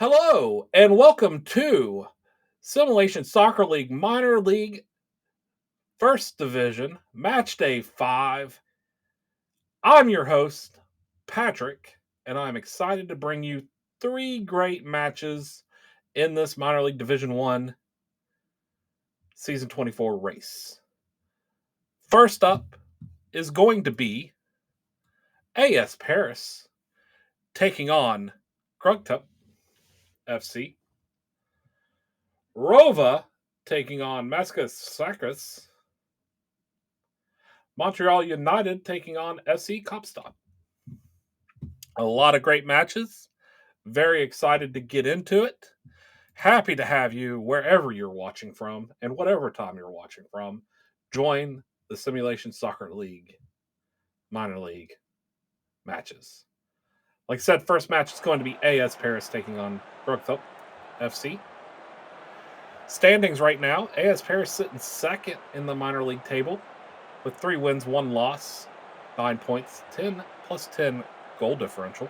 Hello and welcome to Simulation Soccer League Minor League First Division Matchday 5. I'm your host, Patrick, and I'm excited to bring you three great matches in this Minor League Division 1 Season 24 race. First up is going to be AS Paris taking on Krugtup FC. Rova taking on Maskas Sakras. Montreal United taking on FC Kopstad. A lot of great matches. Very excited to get into it. Happy to have you wherever you're watching from and whatever time you're watching from. Join the Simulation Soccer League minor league matches. Like I said, first match is going to be AS Paris taking on Krugtup FC. Standings right now, AS Paris sitting second in the minor league table with 3 wins, 1 loss, 9 points, 10 plus 10 goal differential.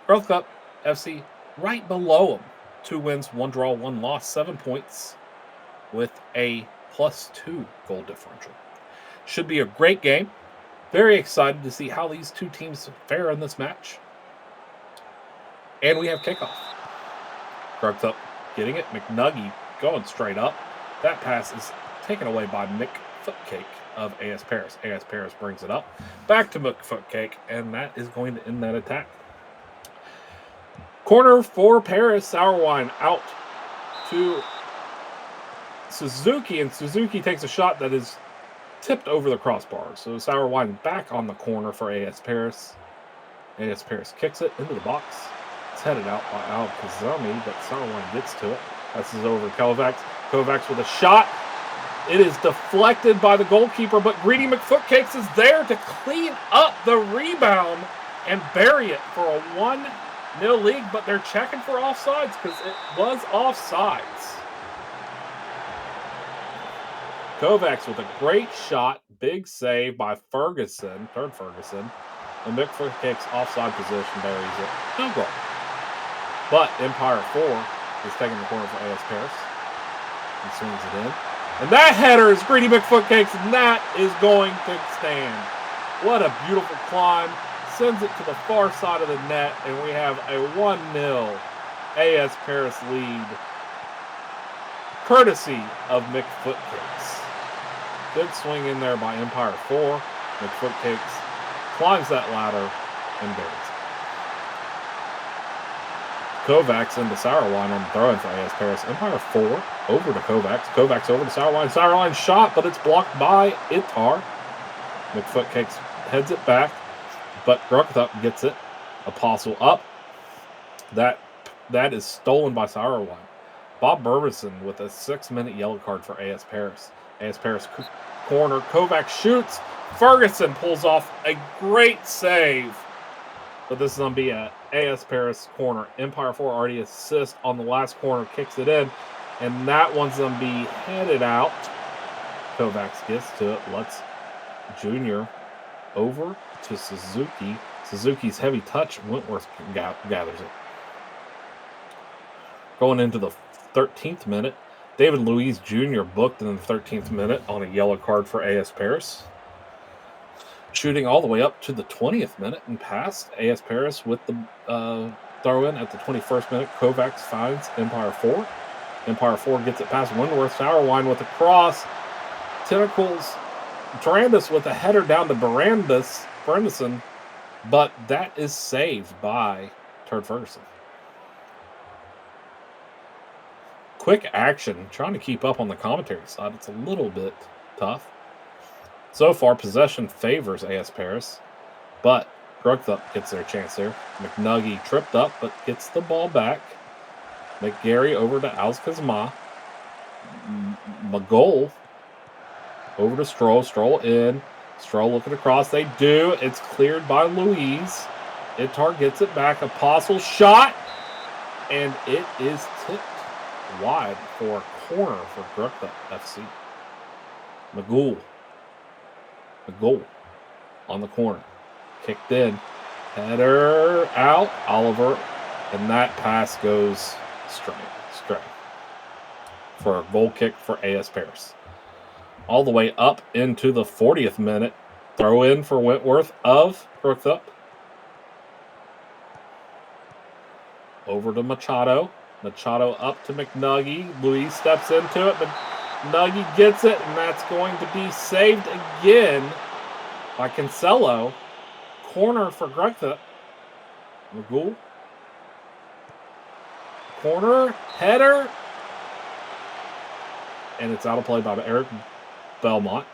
Krugtup FC right below them, 2 wins, 1 draw, 1 loss, 7 points with a plus 2 goal differential. Should be a great game. Very excited to see how these two teams fare in this match. And we have kickoff. Krugtup getting it. McNuggy going straight up. That pass is taken away by Mick Footcake of AS Paris. AS Paris brings it up. Back to Mick Footcake, and that is going to end that attack. Corner for Paris. Sourwine out to Suzuki, and Suzuki takes a shot that is tipped over the crossbar. So Sourwine back on the corner for AS Paris. AS Paris kicks it into the box. It's headed out by Al Kazami, but Sourwine gets to it. Passes over to Kovacs. Kovacs with a shot. It is deflected by the goalkeeper, but Greedy McFootcakes is there to clean up the rebound and bury it for a 1-0 lead, but they're checking for offsides because it was offsides. Kovacs with a great shot, big save by Ferguson, third Ferguson, and McFootcakes offside position buries it. No goal. But Empire 4 is taking the corner for AS Paris. He swings it in. And that header is Greedy McFootcakes, and that is going to stand. What a beautiful climb. Sends it to the far side of the net, and we have a 1-0 AS Paris lead, courtesy of McFootcakes. Good swing in there by Empire 4. McFootcakes climbs that ladder and buries it. Kovacs into Sourwine on the throw-in for AS Paris. Empire 4 over to Kovacs. Kovacs over to Sourwine. Sourwine shot, but it's blocked by Itar. McFootcakes heads it back, but Krugtup gets it. Apostle up. That is stolen by Sourwine. Bob Burbison with a 6-minute yellow card for AS Paris. AS Paris corner. Kovacs shoots. Ferguson pulls off a great save. But this is going to be a AS Paris corner. Empire 4 already assists on the last corner, kicks it in, and that one's going to be headed out. Kovacs gets to it. Let's Junior over to Suzuki. Suzuki's heavy touch. Wentworth gathers it. Going into the 13th minute, David Luiz Jr. booked in the 13th minute on a yellow card for AS Paris. Shooting all the way up to the 20th minute and past AS Paris with the throw-in at the 21st minute. Kovacs finds Empire 4. Empire 4 gets it past Wentworth. Sourwine with a cross. Tentacles. Tarandis with a header down to Brandison, but that is saved by Turd Ferguson. Quick action. Trying to keep up on the commentary side. It's a little bit tough. So far, possession favors AS Paris, but Krugtup gets their chance there. McNuggy tripped up, but gets the ball back. McGarry over to Alskazma. Magol over to Stroll. Stroll in. Stroll looking across. They do. It's cleared by Louise. Itar gets it back. Apostle shot, and it is tipped wide for a corner for Krugtup FC. Magul. A goal on the corner. Kicked in. Header out. Oliver And that pass goes straight for a goal kick for AS Paris. All the way up into the 40th minute. Throw in for Wentworth of Crooksup. Over to Machado. Machado up to McNuggy. Luis steps into it, but McNuggy gets it, and that's going to be saved again by Cancelo. Corner for Crooksup. Magul. Corner, header, and it's out of play by Eric Belmont.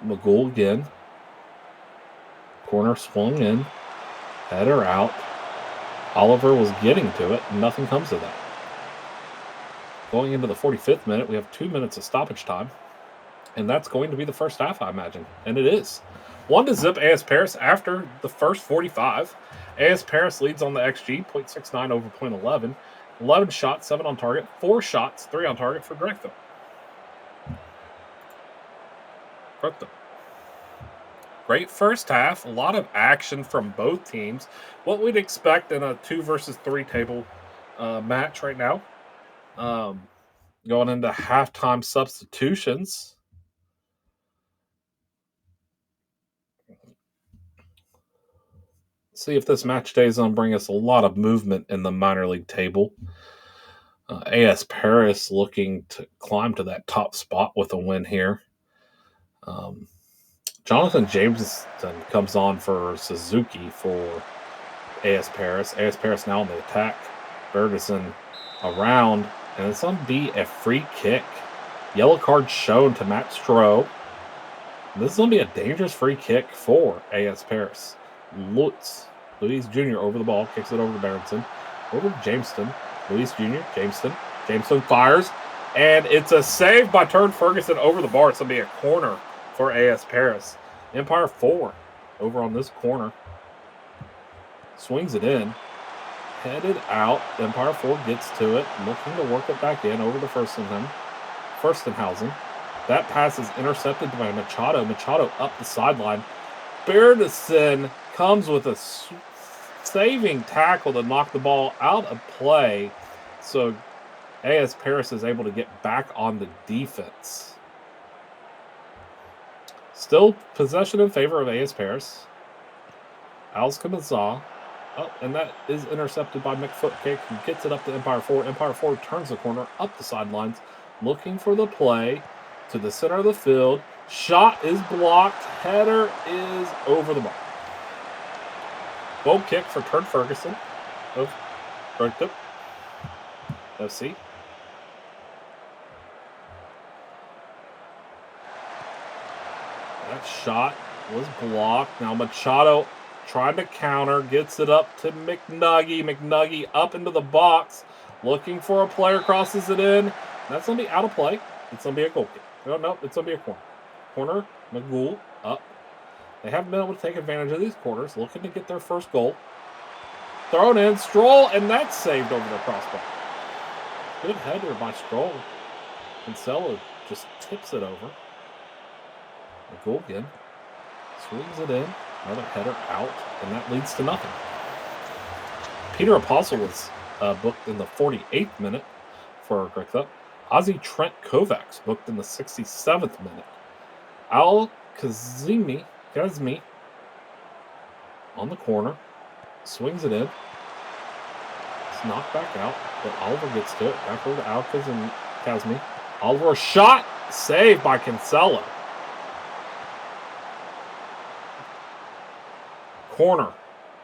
Magul again. Corner swung in. Header out. Oliver was getting to it, and nothing comes of that. Going into the 45th minute, we have 2 minutes of stoppage time. And that's going to be the first half, I imagine. And it is. 1-0 AS Paris after the first 45. AS Paris leads on the XG, 0.69 over 0.11. 11 shots, 7 on target. 4 shots, 3 on target for Grecto. Great first half. A lot of action from both teams. What we'd expect in a 2 versus 3 table match right now. Going into halftime substitutions. See if this match day is going to bring us a lot of movement in the minor league table. AS Paris looking to climb to that top spot with a win here. Jonathan Jameson comes on for Suzuki for AS Paris. AS Paris now on the attack. Bergeson around, and it's going to be a free kick. Yellow card shown to Matt Stroh. This is going to be a dangerous free kick for AS Paris. Luis Jr. over the ball, kicks it over to Berenson. Over to Jameson. Luis Jr., Jameson fires, and it's a save by Turd Ferguson over the bar. It's going to be a corner for AS Paris. Empire 4 over on this corner. Swings it in. Headed out. Empire 4 gets to it, looking to work it back in over to Furstenhausen. That pass is intercepted by Machado. Machado up the sideline. Bergeson comes with a saving tackle to knock the ball out of play. So AS Paris is able to get back on the defense. Still possession in favor of AS Paris. Alskamazah. Oh, and that is intercepted by McFootkick, who gets it up to Empire 4. Empire 4 turns the corner up the sidelines, looking for the play to the center of the field. Shot is blocked. Header is over the bar. Goal kick for Turd Ferguson of Bergtip FC. That shot was blocked. Now Machado tried to counter, gets it up to McNuggy. McNuggy up into the box, looking for a player, crosses it in. That's going to be out of play. It's going to be a goal kick. No, it's going to be a corner. Corner, Magul up. They haven't been able to take advantage of these corners, looking to get their first goal. Thrown in, Stroll, and that's saved over the crossbar. Good header by Stroll. Cancelo just tips it over. Magul again. Swings it in. Another header out, and that leads to nothing. Peter Apostle was booked in the 48th minute for Greg. Ozzy Trent Kovacs booked in the 67th minute. Al Kazmi on the corner, swings it in. It's knocked back out, but Oliver gets to it. Back over to Al Kazmi. Oliver shot, saved by Cancelo. Corner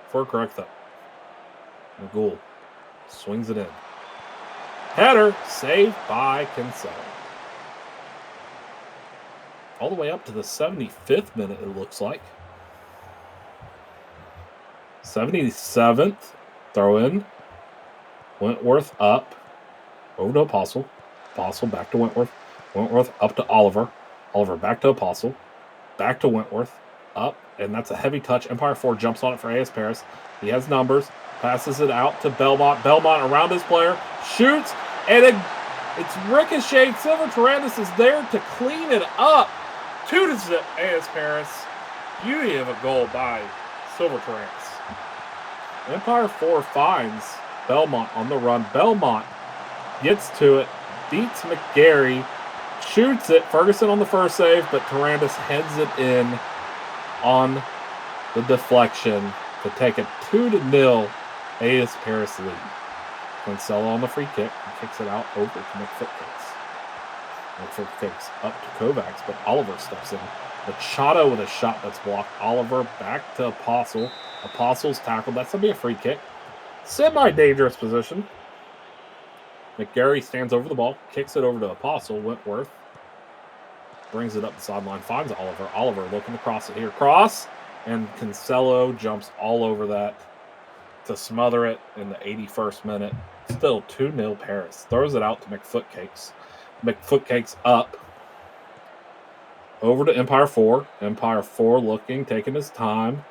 for Correcta. Magul swings it in. Header saved by Cancelo. All the way up to the 75th minute, it looks like. 77th, throw in. Wentworth up. Over to Apostle. Apostle back to Wentworth. Wentworth up to Oliver. Oliver back to Apostle. Back to Wentworth. Up. And that's a heavy touch. Empire 4 jumps on it for AS Paris. He has numbers. Passes it out to Belmont. Belmont around his player. Shoots. And it's ricocheted. Silver Tyrannus is there to clean it up. 2-0 AS Paris. Beauty of a goal by Silver Tyrannus. Empire 4 finds Belmont on the run. Belmont gets to it, beats McGarry, shoots it. Ferguson on the first save, but Tarandis heads it in on the deflection to take a 2-0 AS Paris lead. Cancelo on the free kick. He kicks it out over to McFootcakes. McFootcakes up to Kovacs, but Oliver steps in. Machado with a shot that's blocked. Oliver back to Apostle. Apostle's tackled. That's going to be a free kick. Semi-dangerous position. McGarry stands over the ball, kicks it over to Apostle. Wentworth brings it up the sideline, finds Oliver. Oliver looking to cross it here. Cross, and Cancelo jumps all over that to smother it in the 81st minute. Still 2-0 Paris. Throws it out to McFootcakes. McFootcakes up. Over to Empire 4. Empire 4 looking, taking his time.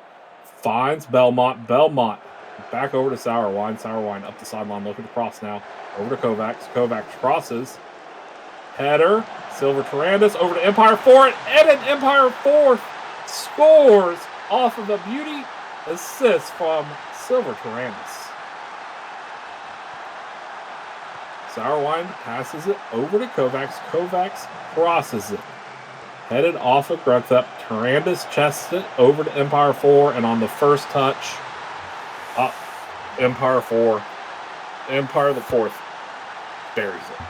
Finds Belmont. Belmont back over to Sourwine. Sourwine up the sideline, looking to cross now. Over to Kovacs. Kovacs crosses. Header. Silver Tarandis over to Empire 4. And an Empire 4 scores off of a beauty assist from Silver Tarandis. Sourwine passes it over to Kovacs. Kovacs crosses it. Headed off of Grugthup. Tarandis chests it over to Empire 4, and on the first touch, Empire 4. Empire the 4th buries it.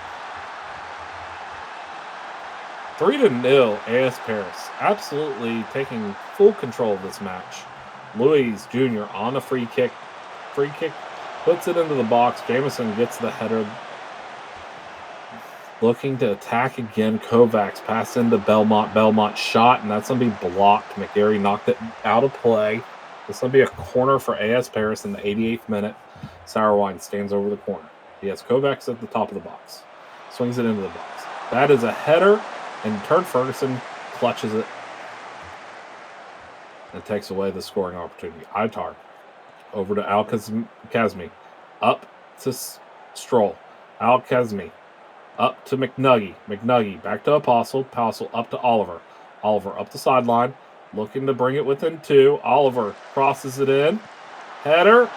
3-0 AS Paris. Absolutely taking full control of this match. Luis Jr. on a free kick. Free kick puts it into the box. Jameson gets the header. Looking to attack again. Kovacs passed into Belmont. Belmont shot, and that's going to be blocked. McGarry knocked it out of play. This is going to be a corner for AS Paris in the 88th minute. Sourwine stands over the corner. He has Kovacs at the top of the box. Swings it into the box. That is a header, and Turd Ferguson clutches it and takes away the scoring opportunity. Itar over to Al-Kazmi. Up to Stroll. Al-Kazmi. Up to McNuggy. McNuggy back to Apostle. Apostle up to Oliver. Oliver up the sideline. Looking to bring it within 2. Oliver crosses it in. Header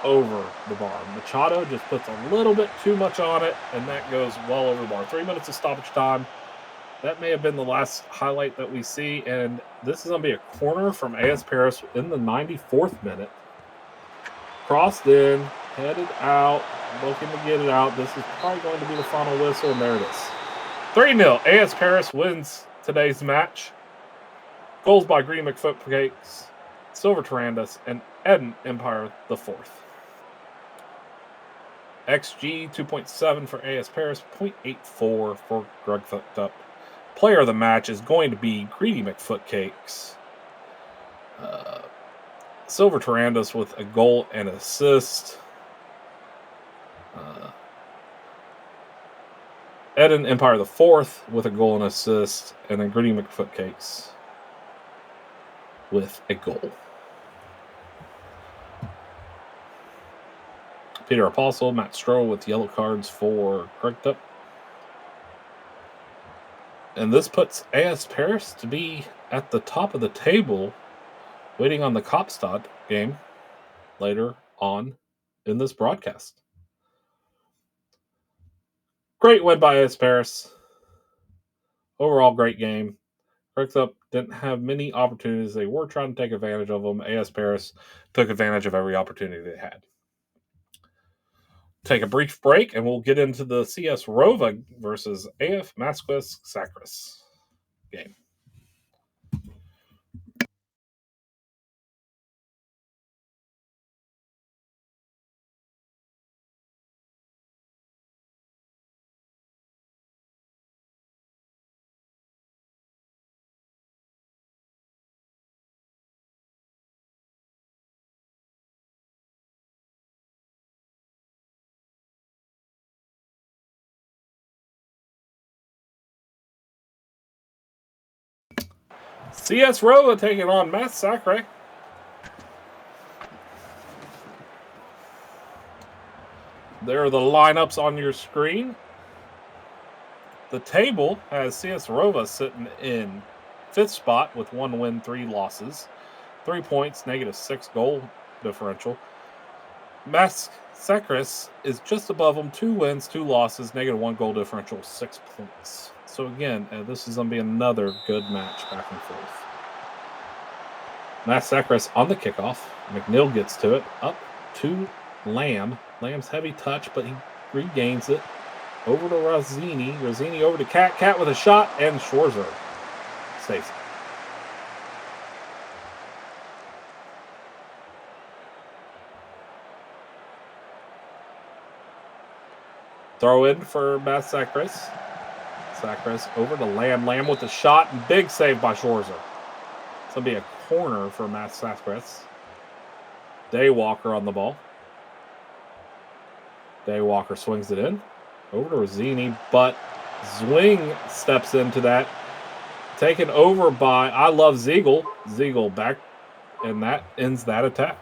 over the bar. Machado just puts a little bit too much on it, and that goes well over the bar. 3 minutes of stoppage time. That may have been the last highlight that we see, and this is going to be a corner from AS Paris in the 94th minute. Crossed in, headed out, looking to get it out. This is probably going to be the final whistle, and there it is. 3-0. AS Paris wins today's match. Goals by Green McFootcakes, Silver Tarandis, and Eden Empire the 4th. XG 2.7 for AS Paris, 0.84 for Grugthup. Player of the match is going to be Greedy McFootcakes. Silver Tarandis with a goal and assist. Eden Empire the 4th with a goal and assist. And then Greedy McFootcakes with a goal. Peter Apostle, Matt Stroll with yellow cards for Grugthup. And this puts AS Paris to be at the top of the table, waiting on the Kopstad game later on in this broadcast. Great win by AS Paris. Overall, great game. Grugthup didn't have many opportunities. They were trying to take advantage of them. AS Paris took advantage of every opportunity they had. Take a brief break, and we'll get into the CS Rova versus AF Masquis Sacris game. CS Rova taking on Mass Sacre. There are the lineups on your screen. The table has CS Rova sitting in 5th spot with 1 win, 3 losses, 3 points, -6 goal differential. Massacres is just above them. 2 wins, 2 losses, -1 goal differential, 6 points. So again, this is going to be another good match back and forth. Massacres on the kickoff. McNeil gets to it. Up to Lamb. Lamb's heavy touch, but he regains it. Over to Rossini. Rossini over to Cat. Cat with a shot, and Schwarzer saves it. Throw in for Massacres. Massacres over to Lamb. Lamb with a shot, and big save by Schwarzer. It's going to be a corner for Massacres. Daywalker on the ball. Daywalker swings it in. Over to Rossini, but Zwing steps into that. Taken over by I Love Ziegel. Ziegel back, and that ends that attack.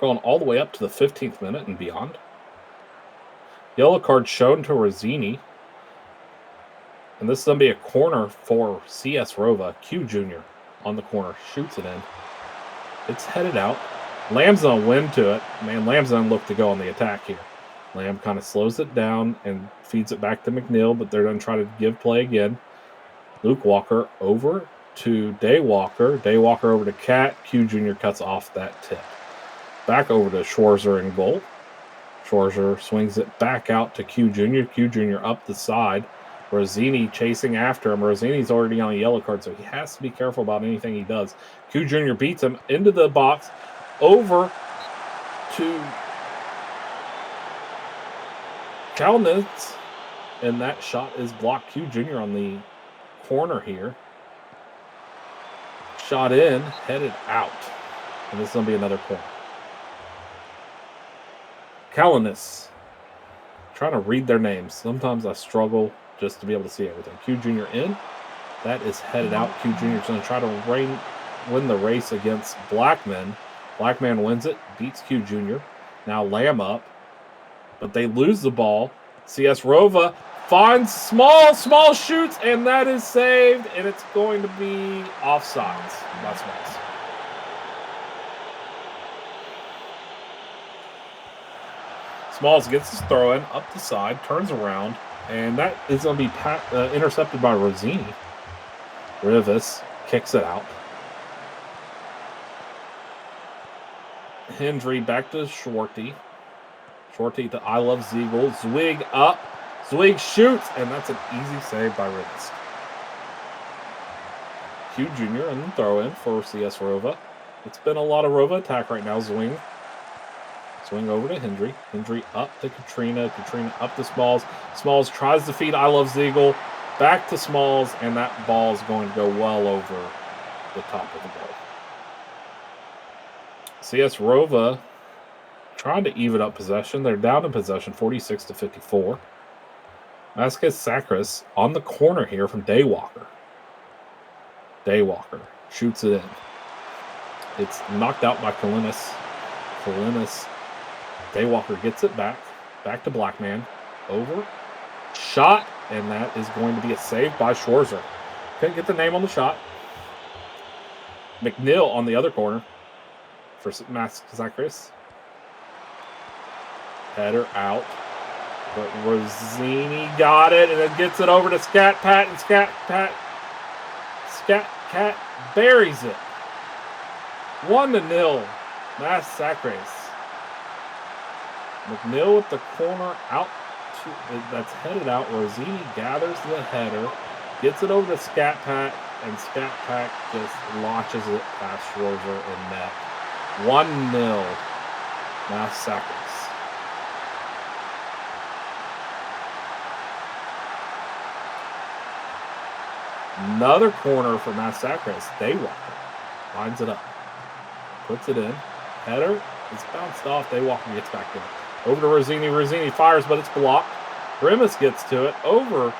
Going all the way up to the 15th minute and beyond. Yellow card shown to Rossini. And this is going to be a corner for CS Rova. Q Jr. on the corner. Shoots it in. It's headed out. Lamb's going to win to it. Man, Lamb's going to look to go on the attack here. Lamb kind of slows it down and feeds it back to McNeil, but they're going to try to give play again. Luke Walker over to Daywalker. Daywalker over to Cat. Q Jr. cuts off that tip. Back over to Schwarzer in goal. Schwarzer swings it back out to Q Jr. Q Jr. up the side. Rossini chasing after him. Rossini's already on a yellow card, so he has to be careful about anything he does. Q Jr. beats him into the box. Over to Kalnitz. And that shot is blocked. Q Jr. on the corner here. Shot in, headed out. And this is going to be another corner. Kalnitz. Trying to read their names. Sometimes I struggle just to be able to see everything. Q Jr. in. That is headed out. Q Jr. is going to try to win the race against Blackman. Blackman wins it. Beats Q Jr. Now Lamb up. But they lose the ball. CS Rova finds small shoots, and that is saved. And it's going to be offsides by Smalls. Smalls gets his throw in up the side, turns around, and that is going to be intercepted by Rossini. Rivas kicks it out. Hendry back to Schwarty. Schwarty to I Love Ziegel. Zwig up. Zwig shoots, and that's an easy save by Rivas. Q Jr. and the throw in for CS Rova. It's been a lot of Rova attack right now. Swing over to Hendry. Hendry up to Katrina. Katrina up to Smalls. Smalls tries to feed I Love Ziegel. Back to Smalls, and that ball is going to go well over the top of the goal. CS Rova trying to even up possession. They're down in possession, 46-54. Massacres on the corner here from Daywalker. Daywalker shoots it in. It's knocked out by Kalinis. Daywalker gets it back. Back to Blackman. Over. Shot. And that is going to be a save by Schwarzer. Couldn't get the name on the shot. McNeil on the other corner for Massacres. Header out. But Rossini got it, and it gets it over to Scat Pat, and Scat Cat buries it. 1-0. Massacres. McNeil with the corner out. That's headed out. Rossini gathers the header, gets it over to Scat Pat, and Scat Pat just launches it past Schwarzer in net. 1-0. Massacres. Another corner for Massacres. Daywalker lines it up, puts it in. Header is bounced off. Daywalker gets back in. Over to Rossini. Rossini fires, but it's blocked. Grimace gets to it. Over to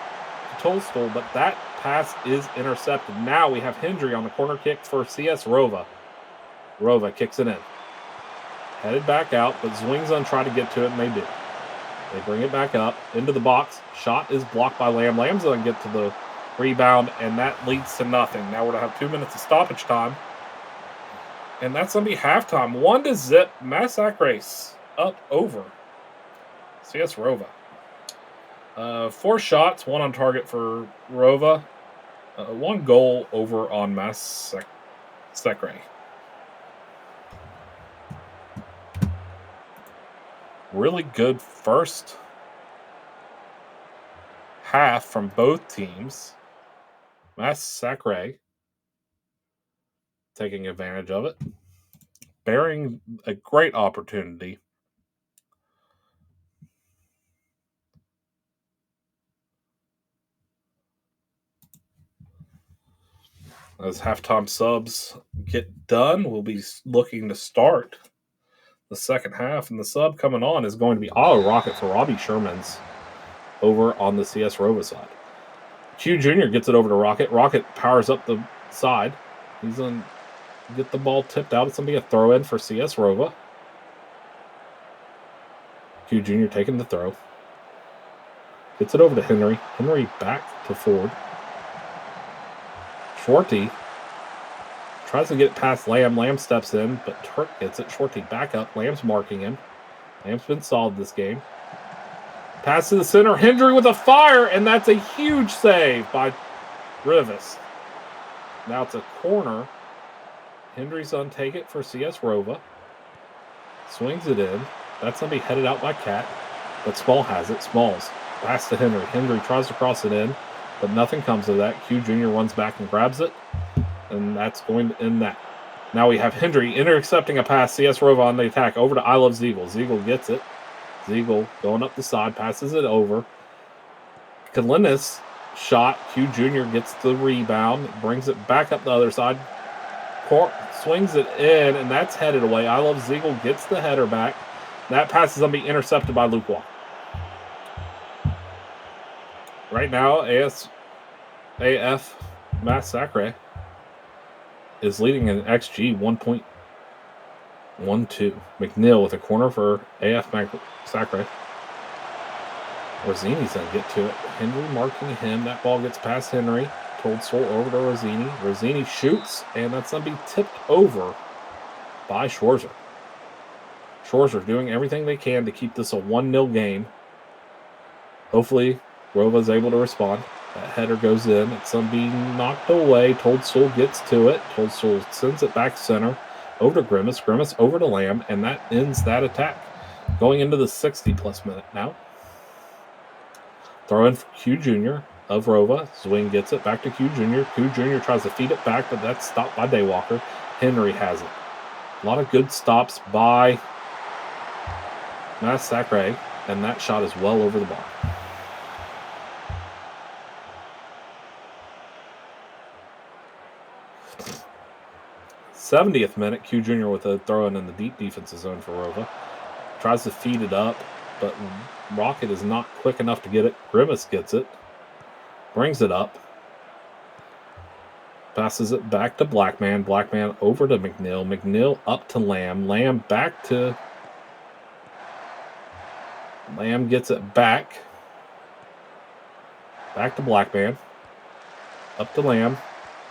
Tolstol, but that pass is intercepted. Now we have Hendry on the corner kick for CS Rova. Rova kicks it in. Headed back out, but Zwing's on try to get to it, and they do. They bring it back up into the box. Shot is blocked by Lamb. Lamb's going to get to the Rebound, and that leads to nothing. Now we're going to have 2 minutes of stoppage time. And that's going to be halftime. 1-0. Massacre up over CS Rova. 4 shots, 1 on target for Rova. 1 goal over on Massacre. Really good first half from both teams. Massacre taking advantage of it, bearing a great opportunity. As halftime subs get done, we'll be looking to start the second half, and the sub coming on is going to be Auto Rocket for Robbie Shermans over on the CS Rova side. Q Jr. gets it over to Rocket. Rocket powers up the side. He's going to get the ball tipped out. It's going to be a throw in for CS Rova. Q Jr. taking the throw. Gets it over to Henry. Henry back to Ford. Shorty tries to get it past Lamb. Lamb steps in, but Turk gets it. Shorty back up. Lamb's marking him. Lamb's been solid this game. Pass to the center. Hendry with a fire, and that's a huge save by Rivas. Now it's a corner. Hendry's on take it for CS Rova. Swings it in. That's going to be headed out by Cat, but Small has it. Smalls. Pass to Henry. Henry tries to cross it in, but nothing comes of that. Q Jr. runs back and grabs it, and that's going to end that. Now we have Hendry intercepting a pass. CS Rova on the attack. Over to I Love Ziegel. Ziegel gets it. Ziegel going up the side, passes it over. Kalinis shot. Q Jr. gets the rebound, brings it back up the other side. Swings it in, and that's headed away. I Love Ziegel gets the header back. That pass is going to be intercepted by Luke Walker. Right now, AF Massacre is leading in XG 1.12. McNeil with a corner for AF Massacre. Rossini's going to get to it. Henry marking him. That ball gets past Henry. Told Soul over to Rossini. Rossini shoots, and that's going to be tipped over by Schwarzer. Schwarzer doing everything they can to keep this a 1-0 game. Hopefully, Rova's able to respond. That header goes in. It's going to be knocked away. Told Soul gets to it. Told Soul sends it back center. Over to Grimace. Grimace over to Lamb, and that ends that attack. Going into the 60-plus minute now. Throw in for Q Jr. of Rova. Zwing gets it back to Q Jr. Q Jr. tries to feed it back, but that's stopped by Daywalker. Henry has it. A lot of good stops by Massacre, and that shot is well over the bar. '70th minute, Q Jr. with a throw in the deep defensive zone for Rova. Tries to feed it up, but Rocket is not quick enough to get it. Grimace gets it. Brings it up. Passes it back to Blackman. Blackman over to McNeil. McNeil up to Lamb. Lamb back to... Lamb gets it back. Back to Blackman. Up to Lamb.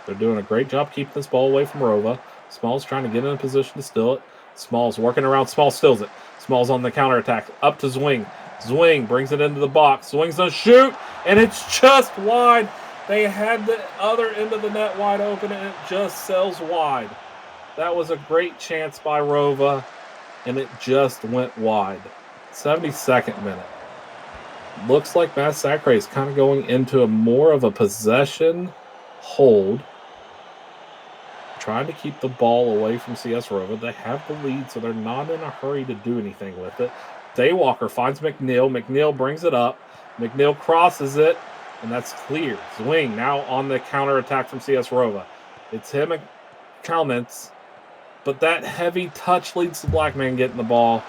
They're doing a great job keeping this ball away from Rova. Small's trying to get in a position to steal it. Small's working around. Small steals it. Small's on the counterattack. Up to Zwing. Zwing brings it into the box. Zwing's going to shoot, and it's just wide. They had the other end of the net wide open, and it just sails wide. That was a great chance by Rova, and it just went wide. 72nd minute. Looks like Massacre is kind of going into a more of a possession hold. Trying to keep the ball away from CS Rova. They have the lead, so they're not in a hurry to do anything with it. Daywalker finds McNeil. McNeil brings it up. McNeil crosses it, and that's clear. Zwing now on the counterattack from CS Rova. It's him and Kalnitz, but that heavy touch leads to Blackman getting the ball,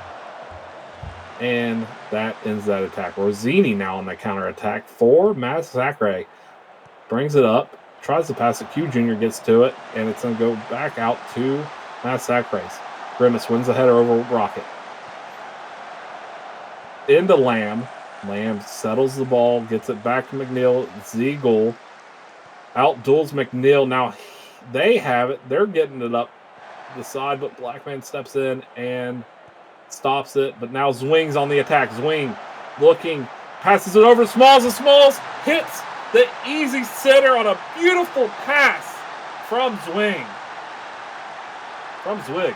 and that ends that attack. Rossini now on the counterattack for Massacre. Brings it up. Tries to pass it. Q Jr. gets to it, and it's going to go back out to Massacre. Grimace wins the header over Rocket. Into Lamb. Lamb settles the ball, gets it back to McNeil. Ziegel Outduels McNeil. Now they have it. They're getting it up the side, but Blackman steps in and stops it. But now Zwing's on the attack. Zwing looking, passes it over to Smalls, and Smalls hits the easy center on a beautiful pass from Zwing. From Zwig.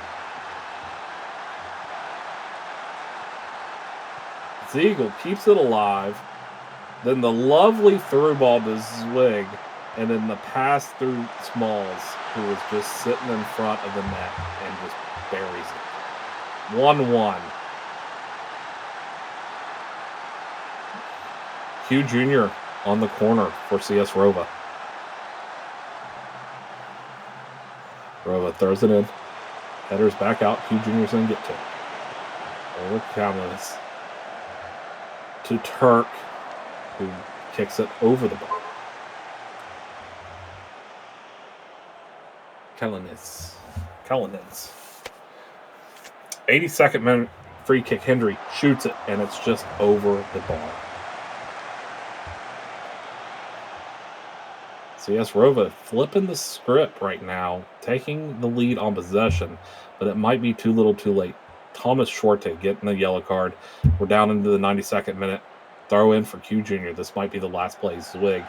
Ziegel keeps it alive. Then the lovely through ball to Zwig. And then the pass through Smalls, who was just sitting in front of the net and just buries it. 1-1. Hugh Jr. on the corner for CS Rova. Rova throws it in. Headers back out. Hugh Jr.'s going to get to it. Over Cameras to Turk, who kicks it over the bar. Kellenitz. 82nd minute free kick. Hendry shoots it, and it's just over the bar. CS Rova flipping the script right now, taking the lead on possession, but it might be too little too late. Thomas Shorte getting the yellow card. We're down into the 92nd minute. Throw in for Q Jr. This might be the last play. Zwig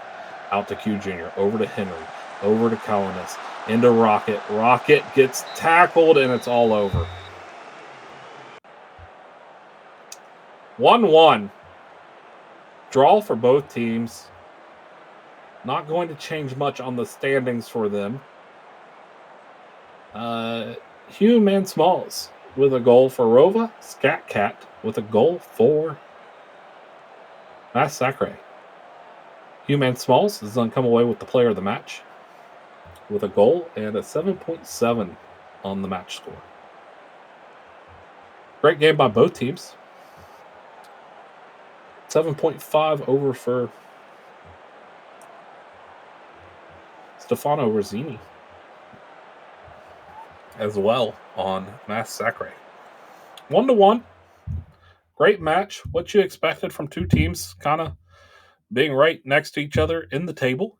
out to Q Jr. Over to Henry. Over to Collinus. Into Rocket. Rocket gets tackled, and it's all over. 1-1. Draw for both teams. Not going to change much on the standings for them. Hugh and Smalls with a goal for Rova. Scat Cat with a goal for Massacre. Hugh Smalls is going to come away with the player of the match with a goal and a 7.7 on the match score. Great game by both teams. 7.5 over for Stefano Rossini as well on Massacre. 1-1. Great match. What you expected from two teams kind of being right next to each other in the table.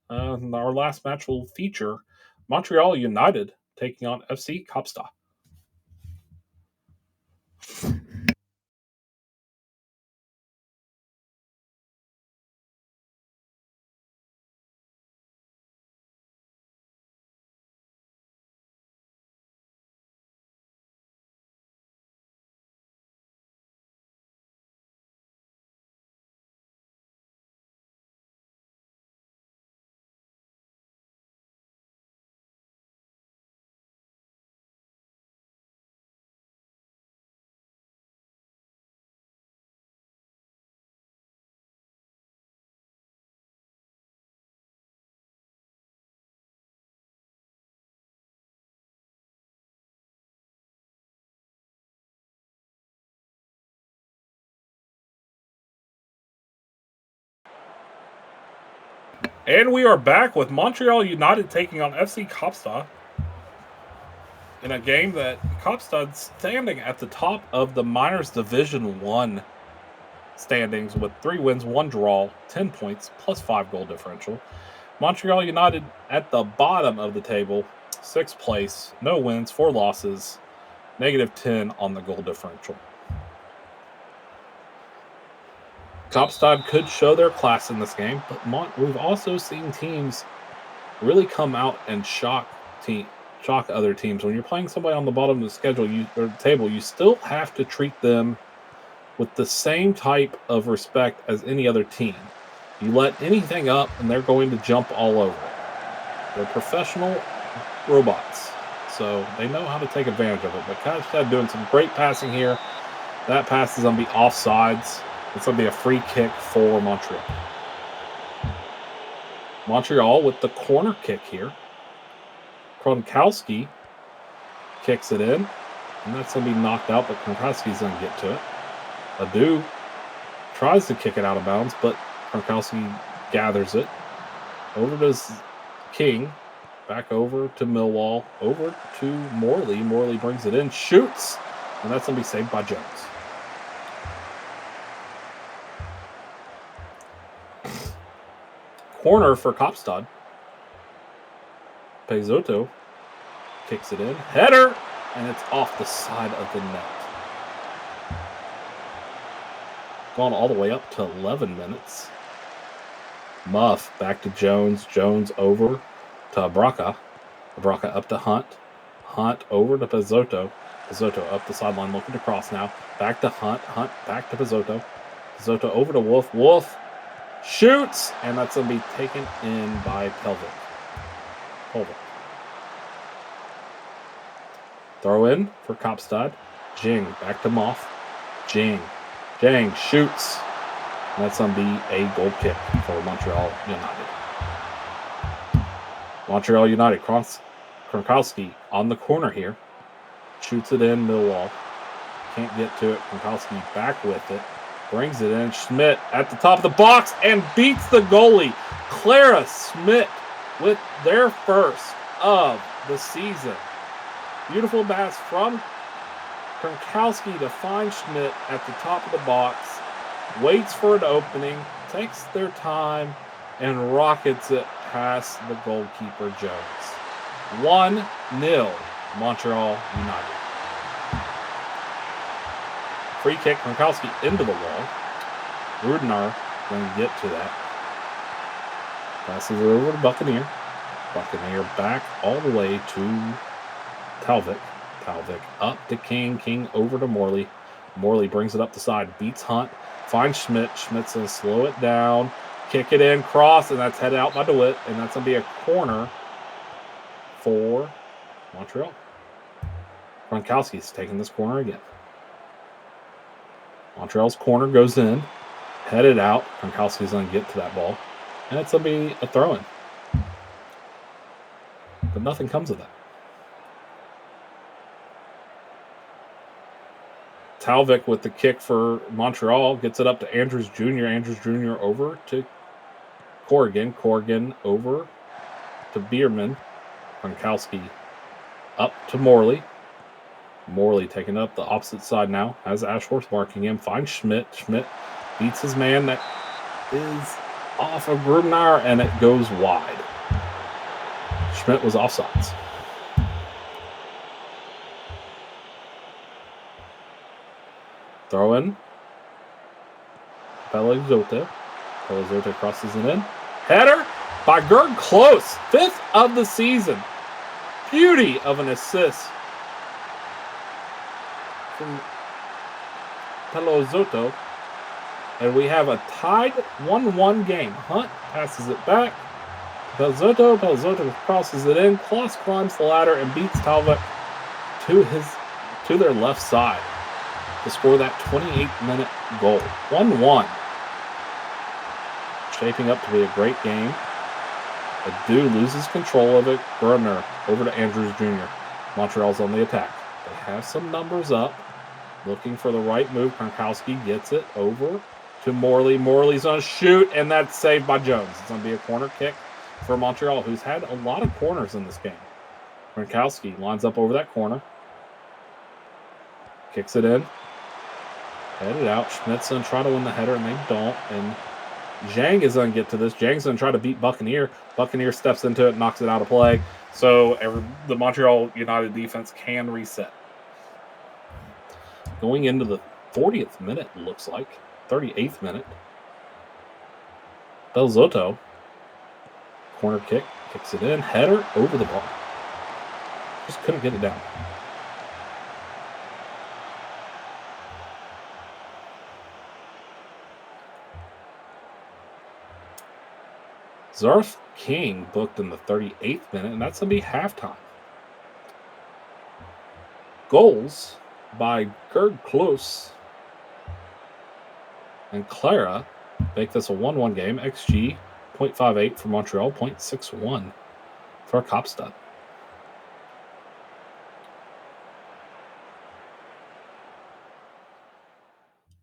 Our last match will feature Montreal United taking on FC Kapstad. And we are back with Montreal United taking on FC Kapstad in a game that Kapstad's standing at the top of the Minors Division 1 standings with 3 wins, 1 draw, 10 points, plus 5 goal differential. Montreal United at the bottom of the table, 6th place, no wins, 4 losses, -10 on the goal differential. Kapstad could show their class in this game, but we've also seen teams really come out and shock other teams. When you're playing somebody on the bottom of the schedule or table, you still have to treat them with the same type of respect as any other team. You let anything up, and they're going to jump all over it. They're professional robots, so they know how to take advantage of it. But Kapstad doing some great passing here. That pass is going to be offsides. It's going to be a free kick for Montreal. Montreal with the corner kick here. Kronkowski kicks it in, and that's going to be knocked out, but Kronkowski's going to get to it. Adu tries to kick it out of bounds, but Kronkowski gathers it. Over to King. Back over to Millwall. Over to Morley. Morley brings it in, shoots, and that's going to be saved by Jones. Corner for Kapstad. Pezotto kicks it in. Header! And it's off the side of the net. Gone all the way up to 11 minutes. Muff back to Jones. Jones over to Abraca. Abraca up to Hunt. Hunt over to Pezotto. Pezotto up the sideline looking to cross now. Back to Hunt. Hunt back to Pezotto. Pezotto over to Wolf. Wolf shoots, and that's going to be taken in by Pelvic. Throw in for Kopstad. Jing back to Moff. Jing shoots. And that's going to be a goal kick for Montreal United. Montreal United, Kronkowski on the corner here. Shoots it in, Millwall. Can't get to it. Kronkowski back with it. Brings it in. Schmidt at the top of the box and beats the goalie. Clara Schmidt with their first of the season. Beautiful pass from Kronkowski to find Schmidt at the top of the box. Waits for an opening. Takes their time and rockets it past the goalkeeper Jones. 1-0 Montreal United. Free kick, Kronkowski into the wall. Rudenar going to get to that. Passes it over to Buccaneer. Buccaneer back all the way to Talvik. Talvik up to King. King over to Morley. Morley brings it up the side. Beats Hunt. Finds Schmidt. Schmidt's going to slow it down. Kick it in. Cross. And that's headed out by DeWitt. And that's going to be a corner for Montreal. Kronkowski's taking this corner again. Montreal's corner goes in. Headed out. Kronkowski's going to get to that ball. And it's going to be a throw-in. But nothing comes of that. Talvik with the kick for Montreal. Gets it up to Andrews Jr. Andrews Jr. over to Corrigan. Corrigan over to Bierman. Kronkowski up to Morley. Morley taking up the opposite side now. Has Ashworth marking him. Finds Schmidt. Schmidt beats his man. That is off of Grubauer, and it goes wide. Schmidt was offsides. Throw in. Pelizzotta. Pelizzotta crosses it in. Header by Gerd Close. 5th of the season. Beauty of an assist from Pelizzotta. And we have a tied 1-1 game. Hunt passes it back. Pelizzotta. Pelizzotta crosses it in. Kloss climbs the ladder and beats Talvik to their left side to score that 28-minute goal. 1-1. Shaping up to be a great game. Adu loses control of it. Grubner over to Andrews Jr. Montreal's on the attack. They have some numbers up. Looking for the right move. Kronkowski gets it over to Morley. Morley's going to shoot, and that's saved by Jones. It's going to be a corner kick for Montreal, who's had a lot of corners in this game. Kronkowski lines up over that corner. Kicks it in. Headed out. Schmidt's going to try to win the header, and they don't. And Zhang is going to get to this. Zhang's going to try to beat Buccaneer. Buccaneer steps into it, knocks it out of play. So the Montreal United defense can reset. Going into the 40th minute, looks like. 38th minute. Pelizzotta. Corner kick. Kicks it in. Header over the bar. Just couldn't get it down. Zarf King booked in the 38th minute, and that's going to be halftime. Goals by Gerd Close and Clara make this a 1-1 game. XG 0.58 for Montreal, 0.61 for Kopstad.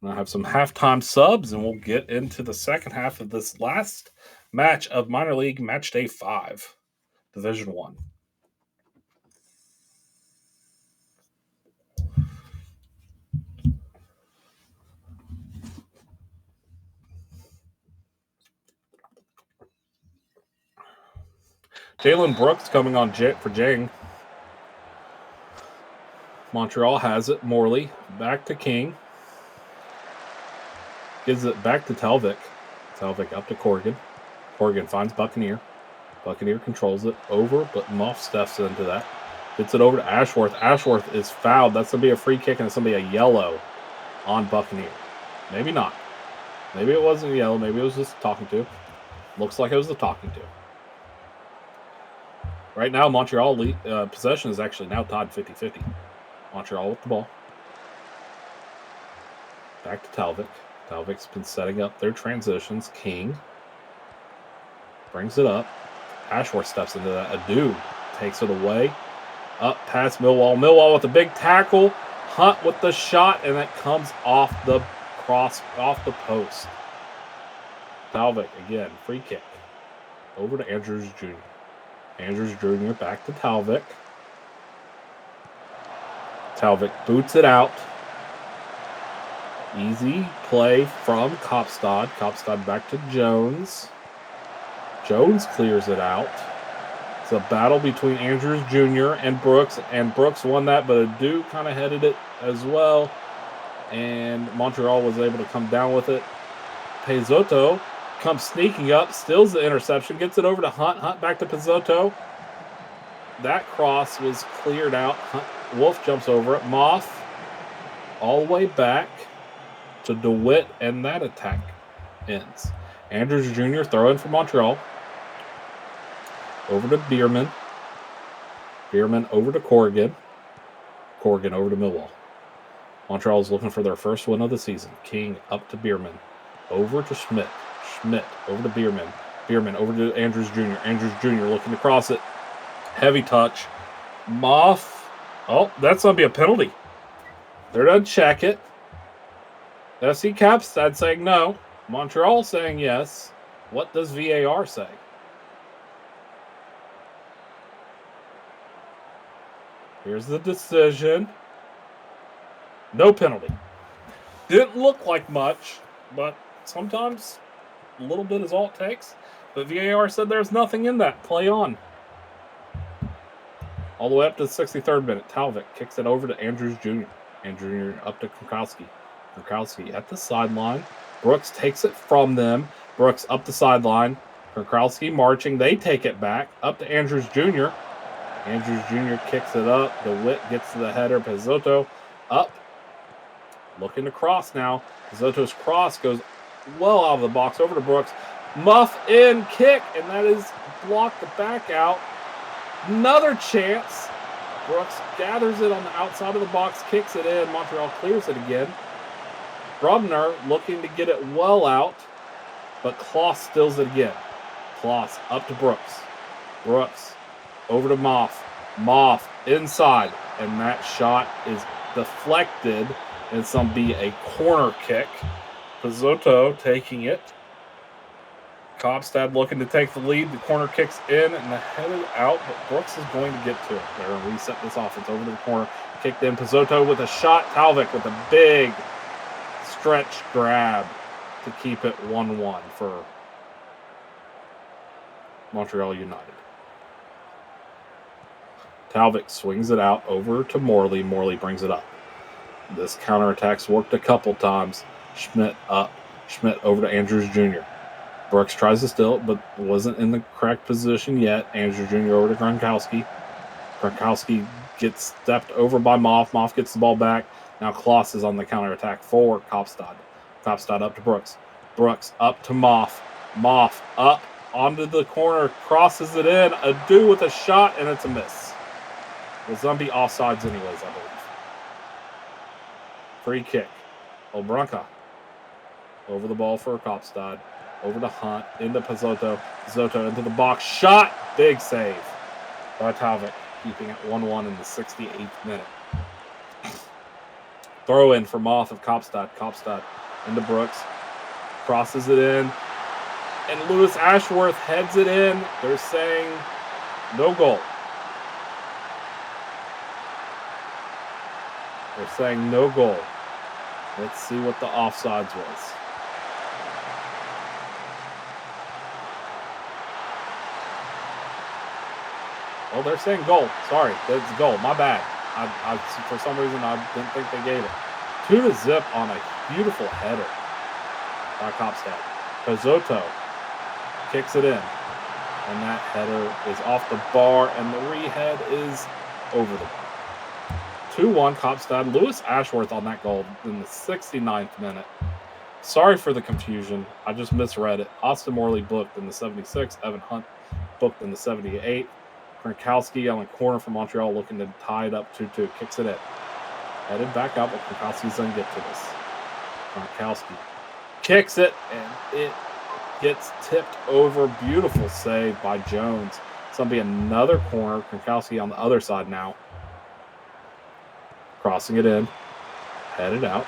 I have some halftime subs, and we'll get into the second half of this last match of Minor League Matchday 5, Division 1. Jalen Brooks coming on for Jang. Montreal has it. Morley back to King. Gives it back to Talvik. Talvik up to Corrigan. Corrigan finds Buccaneer. Buccaneer controls it over, but Moff steps into that. Gets it over to Ashworth. Ashworth is fouled. That's going to be a free kick, and it's going to be a yellow on Buccaneer. Maybe not. Maybe it wasn't a yellow. Maybe it was just talking to. Looks like it was the talking to. Right now, Montreal possession is actually now tied 50-50. Montreal with the ball. Back to Talvik. Talvik's been setting up their transitions. King brings it up. Ashworth steps into that. Adu takes it away. Up past Millwall. Millwall with a big tackle. Hunt with the shot, and that comes off the post. Talvik again, free kick. Over to Andrews Jr. Andrews Jr. back to Talvik. Talvik boots it out. Easy play from Kopstad. Kopstad back to Jones. Jones clears it out. It's a battle between Andrews Jr. and Brooks won that, but Adu kind of headed it as well. And Montreal was able to come down with it. Pezzotto comes sneaking up, steals the interception, gets it over to Hunt. Hunt back to Pezzotto. That cross was cleared out. Wolf jumps over it. Moth all the way back to DeWitt, and that attack ends. Andrews Jr. throw in for Montreal. Over to Bierman. Bierman over to Corrigan. Corrigan over to Millwall. Montreal is looking for their first win of the season. King up to Bierman. Over to Schmidt. Schmidt over to Bierman. Bierman over to Andrews Jr. Andrews Jr. looking to cross it. Heavy touch. Moff. Oh, that's going to be a penalty. They're going to check it. SC Capstad saying no. Montreal saying yes. What does VAR say? Here's the decision. No penalty. Didn't look like much, but sometimes a little bit is all it takes. But VAR said there's nothing in that. Play on. All the way up to the 63rd minute. Talvik kicks it over to Andrews Jr. Andrews Jr. up to Krakowski. Krakowski at the sideline. Brooks takes it from them. Brooks up the sideline. Krakowski marching. They take it back. Up to Andrews Jr. Andrews Jr. kicks it up. DeWitt gets to the header. Pezzotto up. Looking to cross now. Pezzotto's cross goes well out of the box. Over to Brooks. Muff in. Kick. And that is blocked the back out. Another chance. Brooks gathers it on the outside of the box. Kicks it in. Montreal clears it again. Brubner looking to get it well out. But Kloss steals it again. Kloss up to Brooks. Brooks over to Moff. Moff inside. And that shot is deflected. And it's going to be a corner kick. Pezzotto taking it. Kopstad looking to take the lead. The corner kicks in and the headed out. But Brooks is going to get to it. They're going to reset this offense over to the corner. Kicked in. Pezzotto with a shot. Talvik with a big stretch grab to keep it 1-1 for Montreal United. Talvik swings it out over to Morley. Morley brings it up. This counterattack's worked a couple times. Schmidt up. Schmidt over to Andrews Jr. Brooks tries to steal it, but wasn't in the correct position yet. Andrews Jr. over to Gronkowski. Gronkowski gets stepped over by Moff. Moff gets the ball back. Now Kloss is on the counterattack for Kopstad. Kopstad up to Brooks. Brooks up to Moff. Moff up onto the corner. Crosses it in. Adu with a shot, and it's a miss. Well, Zombie offsides anyways, I believe. Free kick. Obranka. Over the ball for Kopstad. Over to Hunt. Into Pezzotto. Pezzotto into the box. Shot. Big save by Talvik. Keeping it 1-1 in the 68th minute. Throw in for Moth of Kopstad. Kopstad into Brooks. Crosses it in. And Lewis Ashworth heads it in. They're saying no goal. They're saying no goal. Let's see what the offsides was. Oh, they're saying goal. Sorry, that's goal. My bad. I for some reason I didn't think they gave it. 2-0 on a beautiful header by Kopstad. Pizzuto kicks it in, and that header is off the bar, and the rehead is over the bar. 2-1 Kopstad. Lewis Ashworth on that goal in the 69th minute. Sorry for the confusion. I just misread it. Austin Morley booked in the 76th. Evan Hunt booked in the 78th. Gronkowski on a corner from Montreal looking to tie it up 2-2. Kicks it in. Headed back up, but Gronkowski's going to get to this. Gronkowski kicks it, and it gets tipped over. Beautiful save by Jones. It's going to be another corner. Gronkowski on the other side now. Crossing it in. Headed out.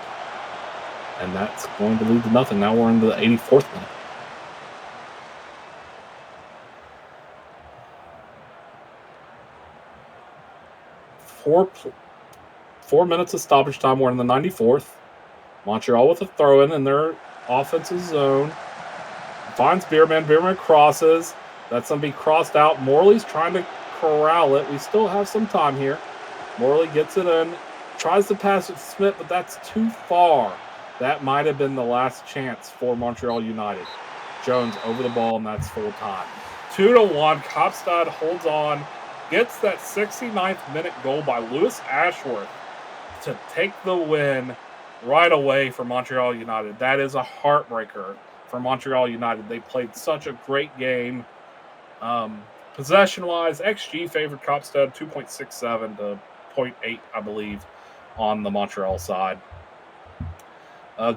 And that's going to lead to nothing. Now we're into the 84th minute. Four minutes of stoppage time. We're in the 94th. Montreal with a throw-in in their offensive zone. Finds Bierman. Bierman crosses. That's going to be crossed out. Morley's trying to corral it. We still have some time here. Morley gets it in. Tries to pass it to Smith, but that's too far. That might have been the last chance for Montreal United. Jones over the ball, and that's full time. 2-1. Kopstad holds on. Gets that 69th minute goal by Lewis Ashworth to take the win right away for Montreal United. That is a heartbreaker for Montreal United. They played such a great game. Possession-wise, XG favored Kopstad 2.67 to 0.8, I believe, on the Montreal side.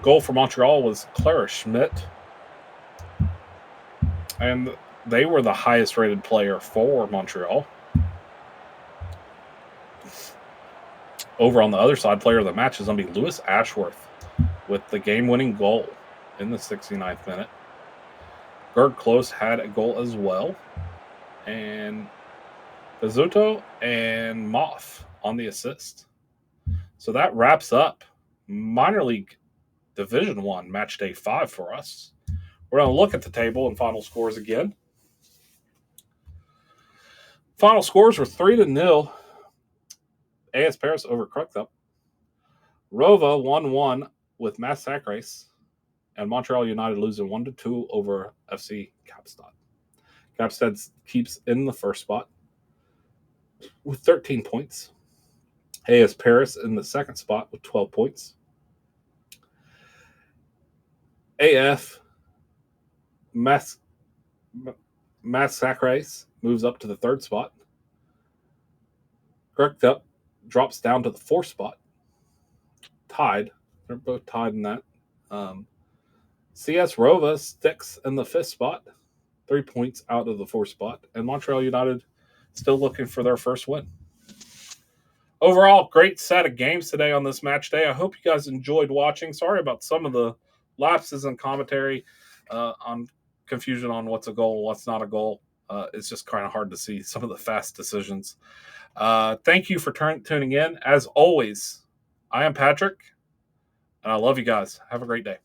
Goal for Montreal was Clara Schmidt. And they were the highest-rated player for Montreal. Over on the other side, player of the match is going to be Lewis Ashworth with the game-winning goal in the 69th minute. Gerd Close had a goal as well. And Pizzuto and Moff on the assist. So that wraps up Minor League Division 1 Match Day 5 for us. We're going to look at the table and final scores again. Final scores were 3-0. AS Paris over Kruktup. Rova 1-1 with Mass Sack Race. And Montreal United losing 1-2 over FC Kapstad. Kapstad keeps in the first spot with 13 points. AS Paris in the second spot with 12 points. AF Mass Sack Race moves up to the third spot. Kruktup drops down to the fourth spot. Tied. They're both tied in that. CS Rova sticks in the fifth spot. 3 points out of the fourth spot. And Montreal United still looking for their first win. Overall, great set of games today on this match day. I hope you guys enjoyed watching. Sorry about some of the lapses in commentary on confusion on what's a goal, what's not a goal. It's just kind of hard to see some of the fast decisions. Thank you for tuning in. As always, I am Patrick, and I love you guys. Have a great day.